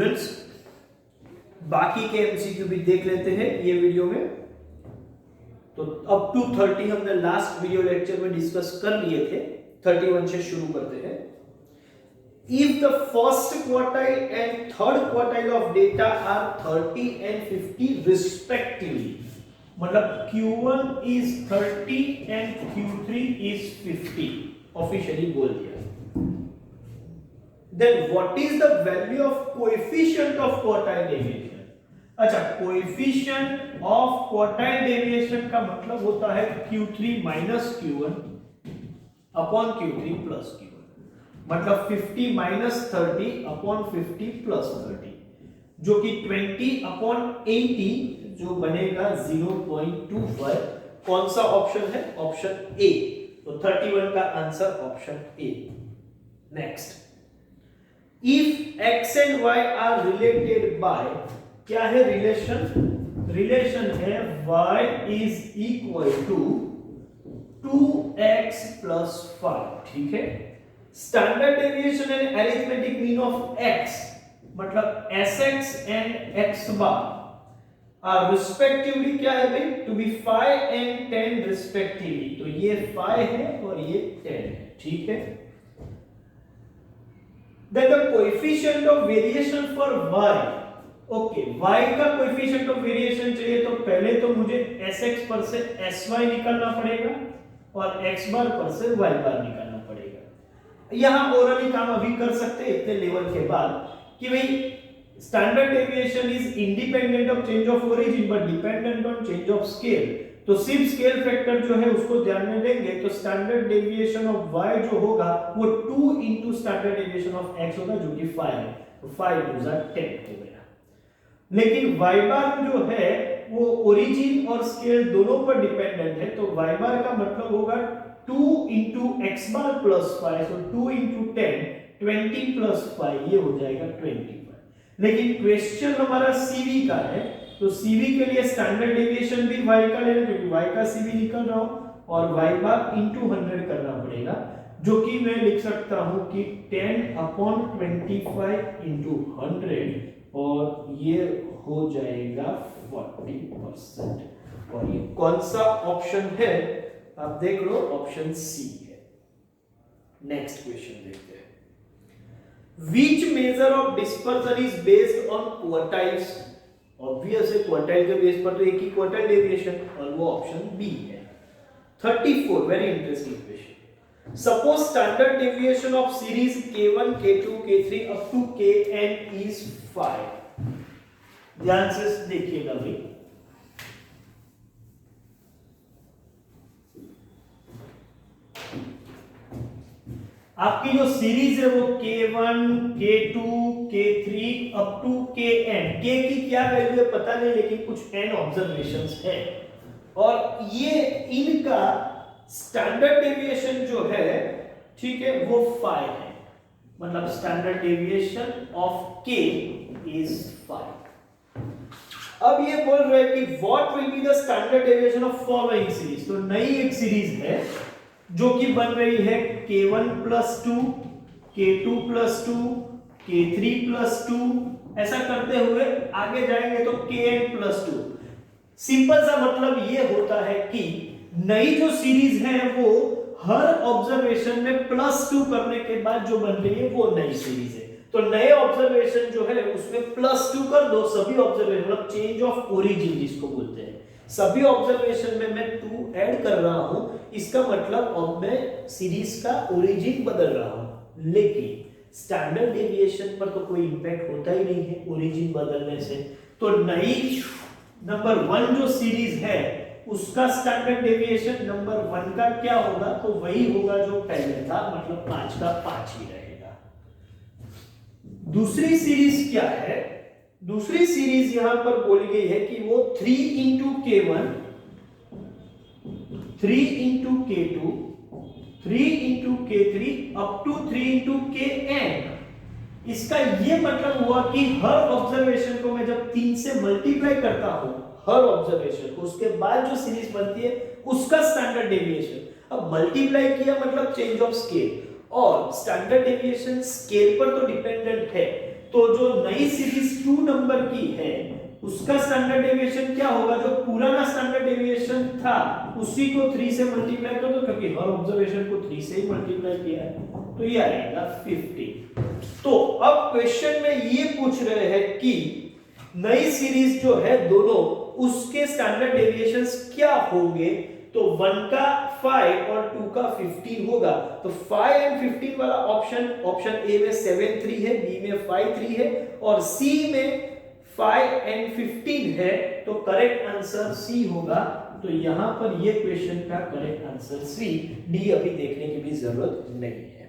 Students, बाकी के MCQ भी देख लेते हैं ये वीडियो में। तो अप टू 30 हमने लास्ट वीडियो लेक्चर में डिस्कस कर लिए थे, 31 से शुरू करते हैं। If the first quartile and third quartile of data are 30 and 50 respectively, मतलब Q1 is 30 and Q3 is 50, officially बोल दिया। Then what is the value of coefficient of quartile deviation? अच्छा, coefficient of quartile deviation का मतलब होता है Q3 minus Q1 upon Q3 plus Q1, मतलब 50 minus 30 upon 50 plus 30, जो कि 20 upon 80, जो बनेगा 0.25। कौन सा ऑप्शन है? Option A. तो 31 का answer option A. Next, if x and y are related by, क्या है रिलेशन? रिलेशन है y is equal to 2x plus 5, ठीक है। Standard deviation and arithmetic mean of x, मतलब sx एंड x बार आर रिस्पेक्टिवली क्या है भाई? To be 5 and 10 respectively. तो ये 5 है और ये 10 है, ठीक है। Then the coefficient of variation for y, okay, y का कोएफिशिएंट ऑफ वेरिएशन चाहिए तो पहले तो मुझे sx पर से sy निकालना पड़ेगा और x बार पर से y बार निकालना पड़ेगा। यहां ओरली काम अभी कर सकते हैं इतने लेवल के बाद कि भाई standard deviation is independent of change of origin but dependent on change of scale. तो सिर्फ स्केल फैक्टर जो है उसको ध्यान में लेंगे तो स्टैंडर्ड डेविएशन ऑफ y जो होगा वो 2 into standard deviation of x होगा, जो कि 5 है। तो 5 2 10 हो गया। लेकिन y बार जो है वो ओरिजिन और स्केल दोनों पर डिपेंडेंट है, तो y बार का मतलब होगा 2 into x bar plus 5, so 2 into 10, 20 plus 5, ये हो जाएगा 25। लेकिन क्वेश्चन हमारा CV का है, तो CV के लिए स्टैंडर्ड डेविएशन भी y का लेना, क्योंकि y का CV निकल रहा हूं और y बार into 100 करना पड़ेगा, जो कि मैं लिख सकता हूं कि 10 upon 25 into 100 और ये हो जाएगा 40%। और ये कौन सा ऑप्शन है आप देख लो, ऑप्शन सी है। नेक्स्ट क्वेश्चन देखते हैं। Which measure of dispersion is based on quartiles? Obvious है, क्वार्टाइल के बेस पर तो एक ही क्वार्टाइल डेविएशन, और वो ऑप्शन बी है। 34, very interesting question. Suppose standard deviation of series k1 k2 k3 up to kn is 5। ध्यान से देखिएगा भाई, आपकी जो सीरीज है वो k1 k2 k3 up to kn, k की क्या वैल्यू है पता नहीं, लेकिन कुछ n ऑब्जर्वेशंस है और ये इनका स्टैंडर्ड डेविएशन जो है, ठीक है, वो 5 है, मतलब standard deviation of k is 5। अब ये बोल रहे हैं कि what will be the standard deviation of following series. तो नई एक सीरीज है जो कि बन रही है k1 plus 2 k2 plus 2 k3 plus 2, ऐसा करते हुए आगे जाएंगे तो kn plus 2। सिंपल सा मतलब ये होता है कि नई जो सीरीज है वो हर ऑब्जर्वेशन में +2 करने के बाद जो बन रही है वो नई सीरीज है। तो नए ऑब्जर्वेशन जो है उसमें +2 कर दो, सभी ऑब्जर्वेशन, मतलब चेंज ऑफ ओरिजिन जिसको बोलते हैं, सभी ऑब्जर्वेशन में मैं 2 ऐड कर रहा हूं, इसका मतलब अब मैं सीरीज का ओरिजिन बदल रहा हूं। लेकिन स्टैंडर्ड डेविएशन पर तो कोई इंपैक्ट होता ही नहीं है ओरिजिन बदलने से। तो नई नंबर 1 जो सीरीज है उसका स्टैंडर्ड डेविएशन नंबर 1 का क्या होगा? तो वही होगा जो पहले था, मतलब 5 का 5 ही रहेगा। दूसरी सीरीज क्या है? दूसरी सीरीज यहां पर बोली गई है कि वो 3 into k1, 3 into k2, 3 into k3 up to 3 into kn। इसका ये मतलब हुआ कि हर ऑब्जर्वेशन को मैं जब 3 से मल्टीप्लाई करता हूं, हर ऑब्जर्वेशन को, उसके बाद जो सीरीज बनती है उसका स्टैंडर्ड डेविएशन। अब मल्टीप्लाई किया मतलब चेंज ऑफ स्केल, और स्टैंडर्ड डेविएशन स्केल पर तो डिपेंडेंट है, तो जो नई सीरीज 2 नंबर की है उसका स्टैंडर्ड डेविएशन क्या होगा, जो पुराना स्टैंडर्ड डेविएशन था उसी को 3 से मल्टीप्लाई कर दो, क्योंकि हर ऑब्जर्वेशन को 3 से ही मल्टीप्लाई किया है, तो ये आएगा 50। तो अब क्वेश्चन में ये पूछ रहे हैं कि नई सीरीज जो है दोनों, उसके स्टैंडर्ड डेविएशंस क्या होंगे, तो 1 का 5 और 2 का 15 होगा। तो 5 एंड 15 वाला ऑप्शन ए में 7 3 है, बी में 5 3 है और सी में 5 एंड 15 है, तो करेक्ट आंसर सी होगा। तो यहां पर ये क्वेश्चन का करेक्ट आंसर सी, डी अभी देखने की भी जरूरत नहीं है।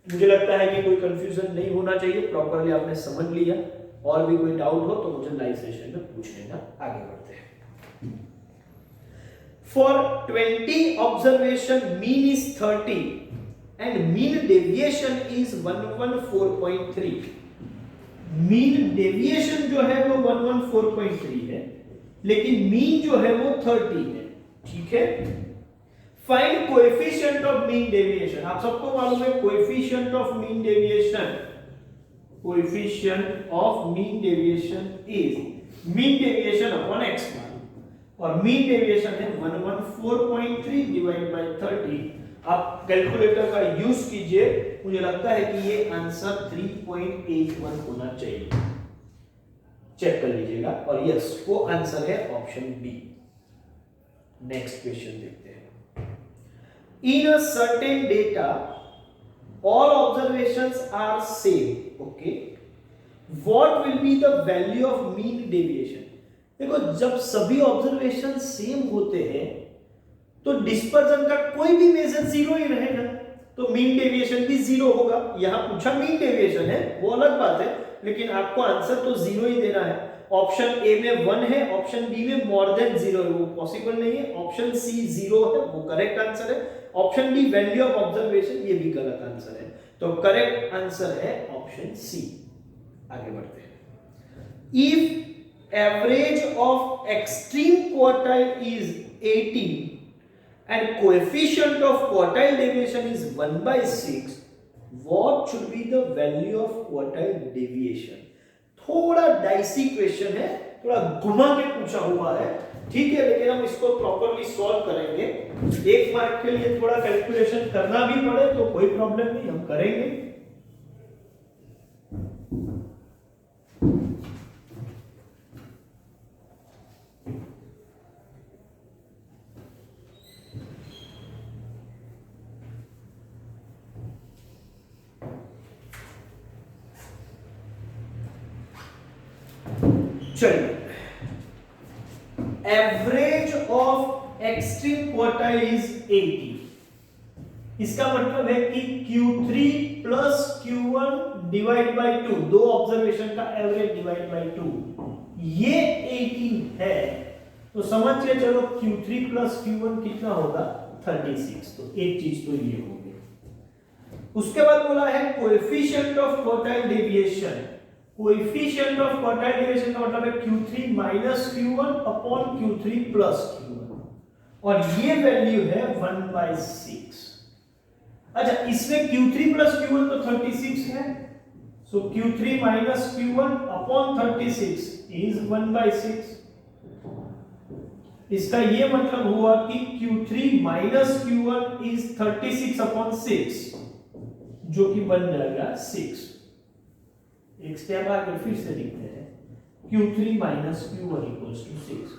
मुझे लगता है कि कोई कंफ्यूजन नहीं होना चाहिए, प्रॉपर्ली आपने समझ लिया। और भी कोई डाउट हो तो मुझे लाइव सेशन में पूछ लेना। आगे बढ़ते हैं। For 20 observation mean is 30 and mean deviation is 114.3। Mean deviation जो है वो 114.3 है, लेकिन मीन जो है वो 30 है। ठीक है, find coefficient of mean deviation. आप सबको मालूम है coefficient of mean deviation, coefficient of mean deviation is mean deviation upon x मान, और मीन डेविएशन है 114.3 डिवाइड बाय 30। आप कैलकुलेटर का यूज कीजिए, मुझे लगता है कि ये आंसर 3.81 होना चाहिए। चेक कर लीजिएगा, और यस वो आंसर है ऑप्शन बी। नेक्स्ट क्वेश्चन देखते हैं। In a certain data all observations are same, okay, what will be the value of mean deviation? देखो, जब सभी ऑब्जर्वेशन सेम होते हैं तो डिस्पर्जन का कोई भी मेजर जीरो ही रहेगा, तो मीन डेविएशन भी जीरो होगा। यहां पूछा मीन डेविएशन है, वो अलग बात है, लेकिन आपको आंसर तो जीरो ही देना है। ऑप्शन ए में 1 है, ऑप्शन बी में मोर देन 0 है, वो पॉसिबल नहीं है। ऑप्शन सी 0 है, वो करेक्ट आंसर है। Option D value of observation, ये भी गलत आंसर है। तो करेक्ट आंसर है ऑप्शन सी। आगे बढ़ते हैं। If average of extreme quartile is 18 and coefficient of quartile deviation is 1/6, what should be the value of quartile deviation? थोड़ा डाइसी क्वेश्चन है, थोड़ा घुमा के पूछा हुआ है, ठीक है, लेकिन हम इसको प्रॉपर्ली सॉल्व करेंगे। 1 मार्क के लिए थोड़ा कैलकुलेशन करना भी पड़े तो कोई प्रॉब्लम नहीं, हम करेंगे। चलिए, average of extreme quartile is 80। इसका मतलब है कि Q3 plus Q1 divide by 2, दो ऑब्जर्वेशन का एवरेज डिवाइड बाय 2, ये 18 है। तो समझ के चलो Q3 प्लस Q1 कितना होगा, 36। तो एक चीज तो ये हो गई। उसके बाद बोला है coefficient of quartile deviation. Coefficient of quartile deviation का मतलब है Q3 minus Q1 upon Q3 plus Q1, और ये वैल्यू है 1/6। अच्छा, इसमें Q3 प्लस Q1 तो 36 है, सो Q3 minus Q1 upon 36 is 1/6। इसका ये मतलब हुआ कि Q3 minus Q1 is 36 upon 6, जो कि बन जाएगा 6। एक स्टेप आगे फिर से लिखते हैं, Q3 minus Q1 equals to 6।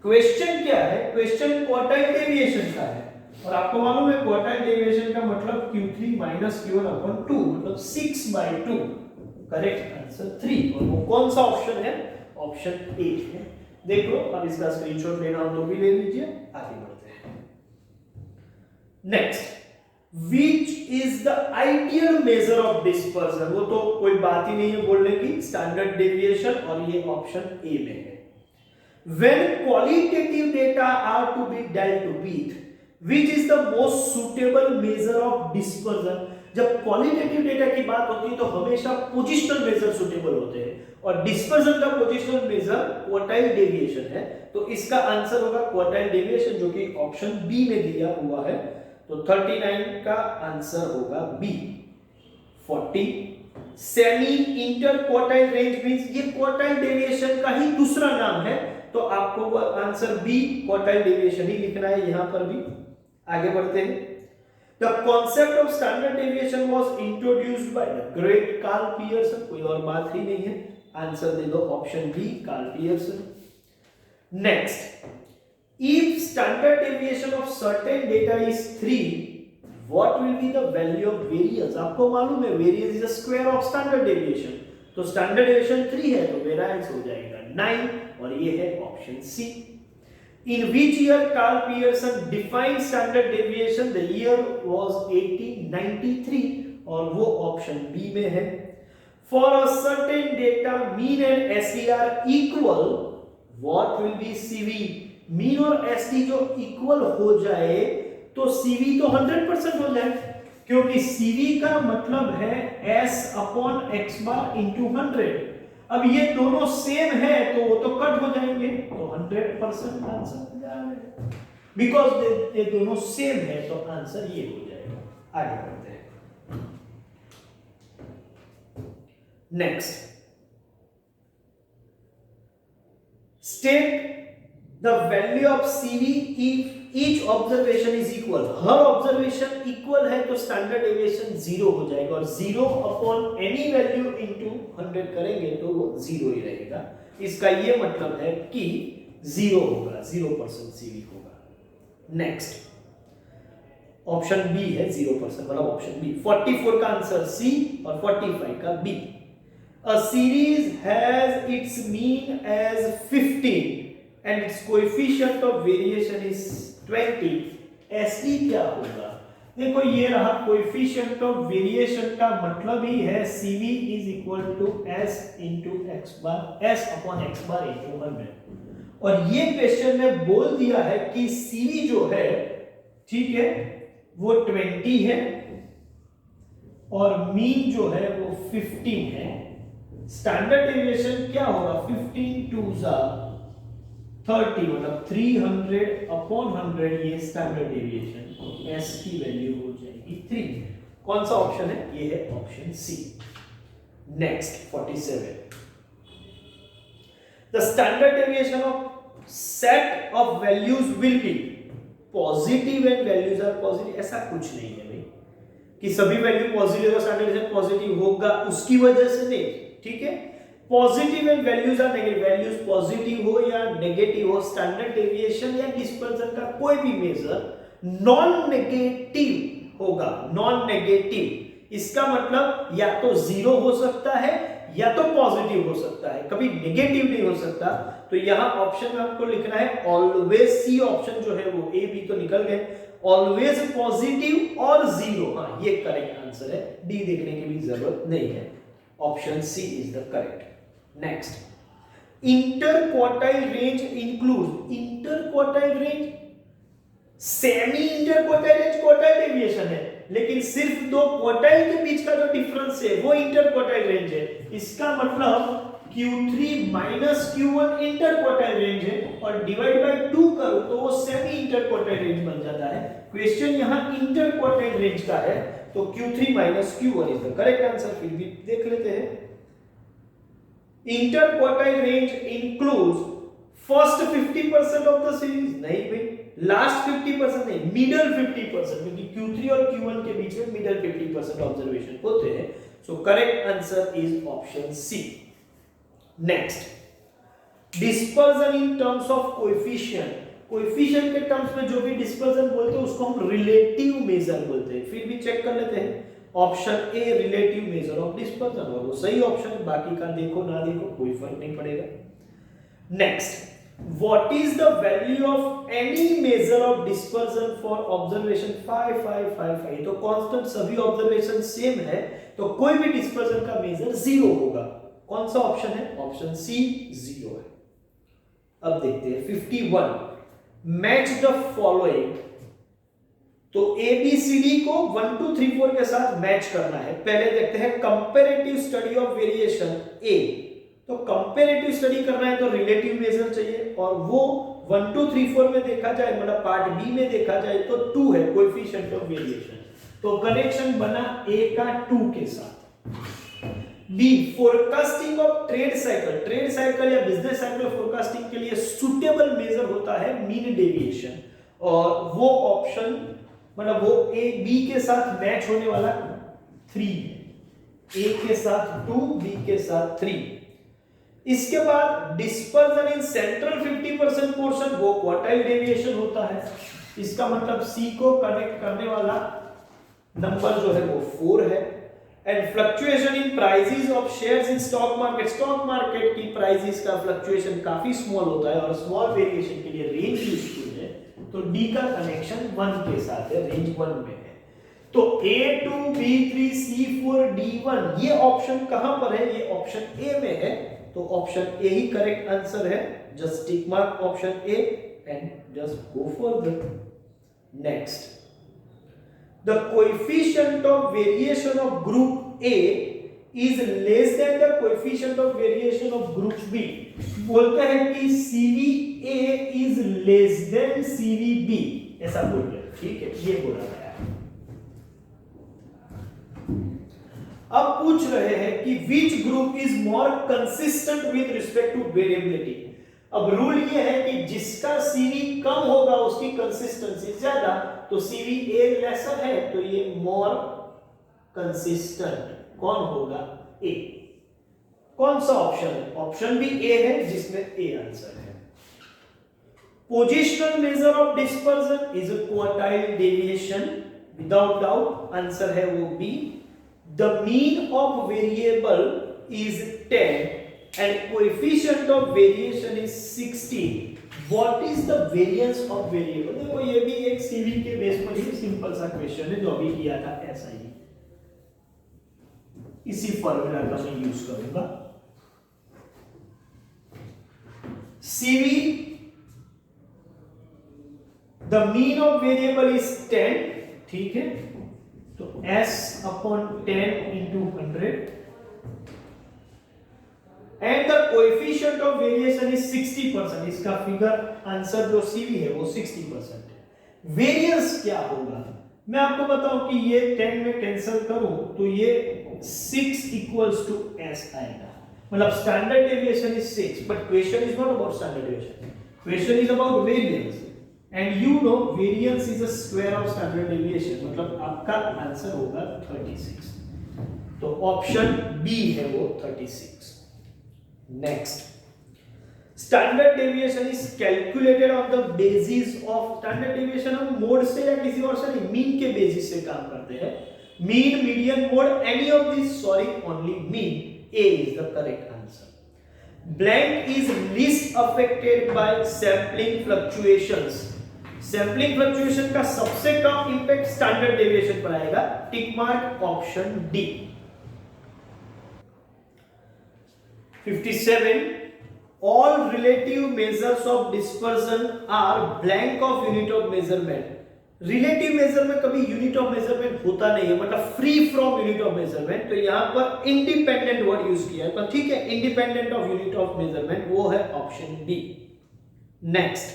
Question क्या है, क्वेश्चन क्वार्टाइल डेविएशन का है, और आपको मालूम है क्वार्टाइल डेविएशन का मतलब Q3 माइनस Q1 अपॉन 2, मतलब 6/2। करेक्ट आंसर 3, और वो कौन सा ऑप्शन है, ऑप्शन ए है। देख लो, अब इसका स्क्रीनशॉट लेना हो तो भी ले लीजिए। आगे बढ़ते हैं। Next, Which is the ideal measure of dispersion? वो तो कोई बात ही नहीं है बोलने की, स्टैंडर्ड डेविएशन, और ये ऑप्शन ए में है। When qualitative data are to be dealt with, which is the most suitable measure of dispersion? जब क्वालिटेटिव डेटा की बात होती है तो हमेशा पोजिशनल मेजर सुटेबल होते हैं, और डिस्पर्जन का पोजिशनल मेजर क्वार्टाइल डेविएशन है। तो इसका आंसर होगा क्वार्टाइल डेविएशन, जो कि ऑप्शन बी में दिया हुआ है। तो 39 का आंसर होगा B, 40 semi inter quartile range means ये क्वार्टाइल डेविएशन का ही दूसरा नाम है, तो आपको वो आंसर बी क्वार्टाइल डेविएशन ही लिखना है यहां पर भी। आगे बढ़ते हैं। The concept of standard deviation was introduced by the great Karl Pearson, कोई और बात ही नहीं है, आंसर दे दो option B Karl Pearson. Next, if standard deviation of certain data is 3, what will be the value of variance? आपको मालूम है variance is the square of standard deviation, तो standard deviation 3 है तो variance हो जाएगा 9 और ये है option C. In which year Carl Pearson defined standard deviation? The year was 1893 और वो ऑप्शन बी में है। For a certain data mean and ST are equal, what will be CV? mean और ST जो equal हो जाए तो CV तो 100% हो जाए, क्योंकि CV का मतलब है S अपॉन x बार इंटू 100। अब ये दोनों सेम है तो वो तो कट हो जाएंगे, तो 100% आंसर जाएगा, बिकॉज ये दोनों सेम है तो आंसर ये हो जाएगा। आगे बढ़ते हैं। Next, state the value of CV if each observation is equal, her observation equal है तो स्टैंडर्ड डेविएशन 0 हो जाएगा, और 0 अपॉन एनी वैल्यू इनटू 100 करेंगे तो वो 0 ही रहेगा। इसका ये मतलब है कि 0 होगा, 0% CV होगा। नेक्स्ट, ऑप्शन बी है 0%, मतलब ऑप्शन बी। 44 का आंसर सी और 45 का B. A series has its mean as 15 and its coefficient of variation is 20, ST क्या होगा? देखो ये रहा कोएफिशिएंट ऑफ वेरिएशन का मतलब ही है CV is equal to S into X bar, S upon X bar into 100। और ये क्वेश्चन में बोल दिया है कि CV जो है, ठीक है, वो 20 है और मीन जो है वो 15 है। स्टैंडर्ड डेविएशन क्या होगा? 15 टू 30, मतलब 300 अपॉन 100, ये स्टैंडर्ड डेविएशन, S की वैल्यू हो जाएगी 3। कौन सा ऑप्शन है? ये है option C. Next 47, the standard deviation of set of values will be positive and values are positive. ऐसा कुछ नहीं है भाई कि सभी वैल्यू पॉजिटिव और स्टैंडर्ड डेविएशन पॉजिटिव होगा उसकी वजह से नहीं, ठीक है। Positive and values are negative, values positive हो या नेगेटिव हो, स्टैंडर्ड डेविएशन या डिस्पर्जन का कोई भी मेजर नॉन नेगेटिव होगा, नॉन नेगेटिव। इसका मतलब या तो 0 हो सकता है या तो पॉजिटिव हो सकता है, कभी नेगेटिव नहीं हो सकता। तो यहां ऑप्शन में आपको लिखना है ऑलवेज, सी ऑप्शन जो है वो, ए बी तो निकल गए, ऑलवेज पॉजिटिव और 0। हाँ, ये करेक्ट आंसर है, डी देखने की भी जरूरत नहीं है, option C is the correct. Next, interquartile range include, interquartile range semi interquartile range quartile deviation है, लेकिन सिर्फ दो क्वार्टाइल के बीच का जो डिफरेंस है वो इंटरक्वार्टाइल रेंज है। इसका मतलब Q3 minus Q1 interquartile range है और डिवाइड बाय 2 करो तो वो सेमी इंटरक्वार्टाइल रेंज बन जाता है। क्वेश्चन यहां इंटरक्वार्टाइल रेंज का है तो Q3 minus Q1 is the correct answer. फिर भी देख लेते हैं। Interquartile range includes first 50% of the series, नहीं भाई, लास्ट 50% नहीं, मिडल 50%, क्योंकि Q3 और Q1 के बीच में मिडल 50% ऑब्जर्वेशन होते हैं। So correct answer is option C. Next, dispersion in terms of coefficient, coefficient के टर्म्स में जो भी डिस्पर्जन बोलते हैं उसको हम रिलेटिव मेजर बोलते हैं। फिर भी चेक कर लेते हैं, option a relative measure of dispersion, और वो सही ऑप्शन है, बाकी का देखो ना देखो कोई फर्क नहीं पड़ेगा। Next, what is the value of any measure of dispersion for observation 5 5 5 5? तो कांस्टेंट सभी ऑब्जर्वेशन सेम है तो कोई भी डिस्पर्जन का मेजर 0 होगा। कौन सा ऑप्शन है? ऑप्शन सी 0 है। अब देखते हैं 51, मैच द फॉलोइंग। तो ABCD को 1 2 3 4 के साथ मैच करना है। पहले देखते हैं comparative study of variation A। तो कंपैरेटिव स्टडी करना है तो रिलेटिव मेजर चाहिए, और वो 1 2 3 4 में देखा जाए, मतलब पार्ट बी में देखा जाए तो 2 है कोएफिशिएंट ऑफ वेरिएशन। तो कनेक्शन बना A का 2 के साथ। B forecasting of trade cycle या बिजनेस साइकिल फोरकास्टिंग के लिए सुटेबल मेजर होता है मीन डेविएशन, और वो ऑप्शन मतलब वो ए बी के साथ मैच होने वाला 3 है, ए के साथ 2 बी के साथ 3। इसके बाद डिस्पर्जन इन सेंट्रल 50% पोर्शन, वो क्वार्टाइल डेविएशन होता है। इसका मतलब सी को कनेक्ट करने वाला नंबर जो है वो 4 है। And fluctuation in prices of shares in stock market की प्राइसेस का फ्लक्चुएशन काफी स्मॉल होता है और स्मॉल वेरिएशन के लिए रेंज यूजफुल है, तो डी का कनेक्शन 1 के साथ है, रेंज 1 में है। तो A2 B3 C4 D1 ये ऑप्शन कहां पर है? ये ऑप्शन ए में है, तो ऑप्शन ए ही करेक्ट आंसर है। Just tick mark option A and just go further. Next, the coefficient of variation of group A is less than the coefficient of variation of group B। बोलते हैं कि CVA is less than CVB, ऐसा बोलते हैं, ठीक है, ये बोला गया है। अब पूछ रहे हैं कि which group is more consistent with respect to variability। अब रूल ये है कि जिसका CV कम होगा उसकी कंसिस्टेंसी ज्यादा, तो CV A लेसर है तो ये मोर कंसिस्टेंट कौन होगा? A। कौन सा ऑप्शन है? ऑप्शन भी A है जिसमें A आंसर है। Positional measure of dispersion is a quartile deviation, without doubt answer है वो B। The mean of variable is 10 and coefficient of variation is 16। what is the variance of variable? देखो ये भी एक CV के base पर ही simple सा question है जो अभी किया था, ऐसा ही इसी फॉर्मूला का मैं यूज करूंगा। CV the mean of variable is 10, ठीक है, तो S upon 10 into 100 and the coefficient of variation is 60%। इसका फिगर आंसर जो CV है वो 60% है। वेरिएंस क्या होगा मैं आपको बताऊं कि ये 10 में कैंसिल करूं तो ये 6 equals to S आएगा। मतलब standard deviation is 6, but question is not about standard deviation, question is about variance and you know variance is a square of standard deviation, मतलब आपका आंसर होगा 36। तो ऑप्शन बी है वो 36। Next, standard deviation is calculated on the basis of standard deviation हम mode से या किसी और से नहीं, मीन के बेसिस से काम करते हैं। Mean, median, mode, any of this, sorry only mean. A is the correct answer. Blank is least affected by sampling fluctuations। Sampling fluctuation का सबसे कम इंपैक्ट स्टैंडर्ड डेविएशन पर आएगा, टिक mark option D. 57 all relative measures of dispersion are blank of unit of measurement। Relative major में कभी unit of measurement होता नहीं है, मतलब free from unit of measurement, तो यहां पर इंडिपेंडेंट वर्ड यूज किया है, तो ठीक है, independent of unit of measurement वो है option B. Next,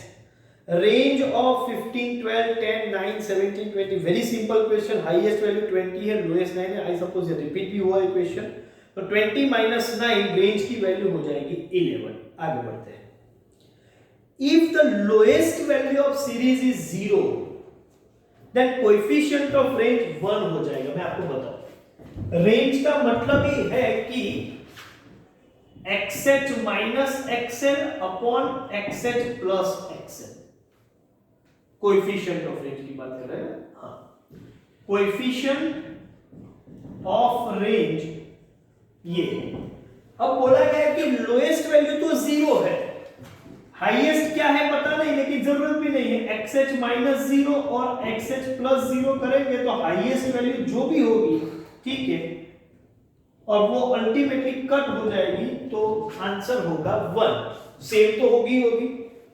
range of 15 12 10 9 17 20, very simple question. Highest value 20 है, लोएस्ट 9 है, आई सपोज ये रिपीट भी हुआ है क्वेश्चन, तो 20 माइनस 9 रेंज की वैल्यू हो जाएगी 11। आगे बढ़ते हैं। If the lowest value of series is 0 then coefficient of range 1 हो जाएगा। मैं आपको बताऊं, रेंज का मतलब ही है कि xh minus xl upon xh plus xl, coefficient of range की बात कर रहे हैं। हाँ, कोएफिशिएंट ऑफ रेंज ये। अब बोला गया कि लोएस्ट वैल्यू तो 0 है, हाईएस्ट क्या है पता नहीं, लेकिन जरूरत भी नहीं है। xh माइनस 0 और xh प्लस 0 करेंगे तो हाईएस्ट वैल्यू जो भी होगी, ठीक है, और वो अल्टीमेटली कट हो जाएगी, तो आंसर होगा 1। सेम तो होगी,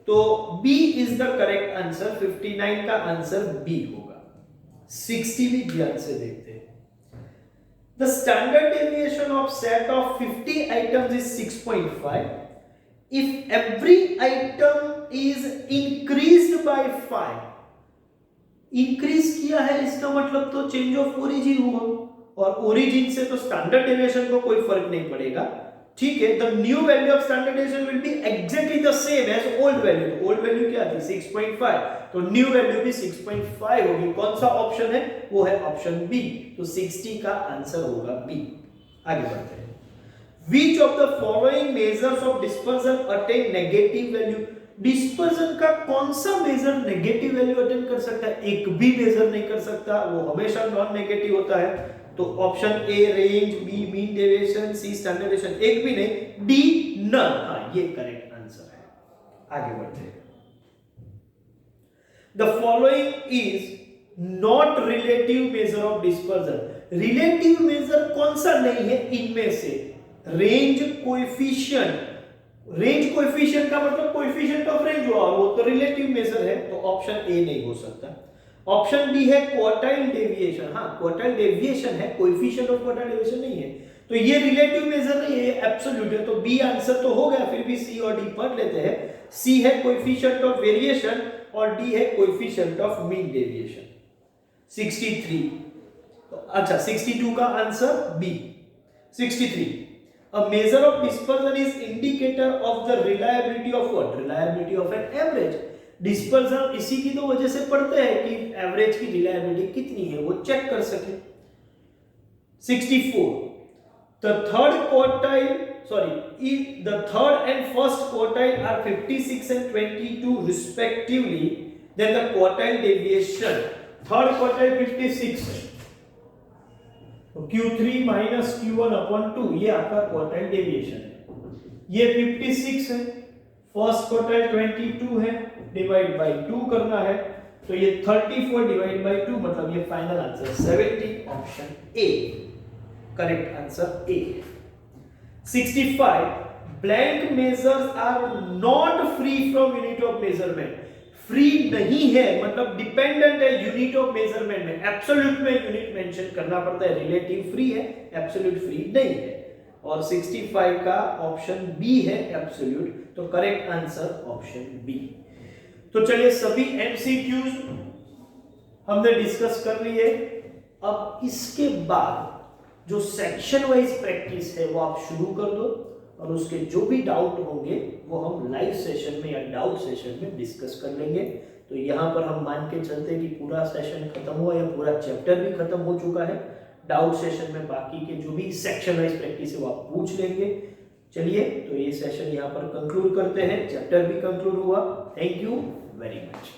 तो B is the correct answer. 59 का आंसर B होगा। 60 भी ध्यान से देखते हैं। The standard deviation of set of 50 items is 6.5. If every item is increased by 5, increase किया है इसका मतलब तो चेंज ऑफ ओरिजिन हुआ, और ओरिजिन से तो स्टैंडर्ड डेविएशन को कोई फर्क नहीं पड़ेगा, ठीक है। The new value of standard deviation will be exactly the same as old value. Old value क्या थी 6.5, तो न्यू वैल्यू भी 6.5 होगी। कौन सा ऑप्शन है? वो है ऑप्शन बी। तो 60 का आंसर होगा बी। आगे बढ़ते हैं। Which of the following measures of dispersion attain negative value? Dispersion का कौन सा मेजर नेगेटिव वैल्यू अटेन कर सकता है? एक भी मेजर नहीं कर सकता, वो हमेशा नॉन नेगेटिव होता है। तो option A range, B mean deviation, C standard deviation, एक भी नहीं, डी नन। हाँ, ये करेक्ट आंसर है। आगे बढ़ते हैं। The following is not relative measure of dispersion. Relative major कौन सा नहीं है इनमें से? Range coefficient. रेंज कोएफिशिएंट का मतलब कोएफिशिएंट ऑफ रेंज हुआ, वो तो रिलेटिव मेजर है, तो ऑप्शन ए नहीं हो सकता। ऑप्शन बी है क्वार्टाइल डेविएशन। हाँ, क्वार्टाइल डेविएशन है, कोएफिशिएंट ऑफ क्वार्टाइल डेविएशन नहीं है, तो ये रिलेटिव मेजर नहीं है, एब्सोल्यूट है। तो बी आंसर तो हो गया, फिर भी सी और डी पढ़ लेते हैं। सी है कोएफिशिएंट ऑफ वेरिएशन और डी है कोएफिशिएंट ऑफ मीन डेविएशन। 63, अच्छा 62 का answer B. 63, a measure of dispersion is indicator of the reliability of what? Reliability of an average. Dispersion इसी की तो वजह से पढ़ते हैं कि एवरेज की रिलायबिलिटी कितनी है वो चेक कर सके। 64, the third quartile, if the third and first quartile are 56 and 22 respectively, then the quartile deviation, third quartile 56 है, तो Q3 माइनस Q1 अपॉन 2 ये आपका क्वार्टाइल डेविएशन है। ये 56 है, फर्स्ट क्वार्टाइल 22 है, डिवाइड बाय 2 करना है, तो ये 34 डिवाइड बाय 2, मतलब ये final answer 70, option A correct answer A. 65, blank measures are not free from unit of measurement. Free नहीं है मतलब डिपेंडेंट है यूनिट ऑफ मेजरमेंट में। एब्सोल्यूट में यूनिट मेंशन करना पड़ता है, रिलेटिव फ्री है, एब्सोल्यूट फ्री नहीं है। और 65 का ऑप्शन बी है एब्सोल्यूट, तो करेक्ट आंसर ऑप्शन बी। तो चलिए सभी एमसीक्यूज हमने डिस्कस कर लिए। अब इसके बाद जो सेक्शन वाइज प्रैक्टिस है वो आप शुरू कर दो, और उसके जो भी डाउट होंगे वो हम लाइव सेशन में या डाउट सेशन में डिस्कस कर लेंगे। तो यहाँ पर हम मान के चलते हैं कि पूरा सेशन खत्म हुआ या पूरा चैप्टर भी खत्म हो चुका है। डाउट सेशन में बाकी के जो भी सेक्शन वाइज प्रैक्टिस है वो आप पूछ लेंगे। चलिए, तो ये सेशन यहाँ पर कंक्लूड करते हैं, चैप्टर भी कंक्लूड हुआ। Thank you very much.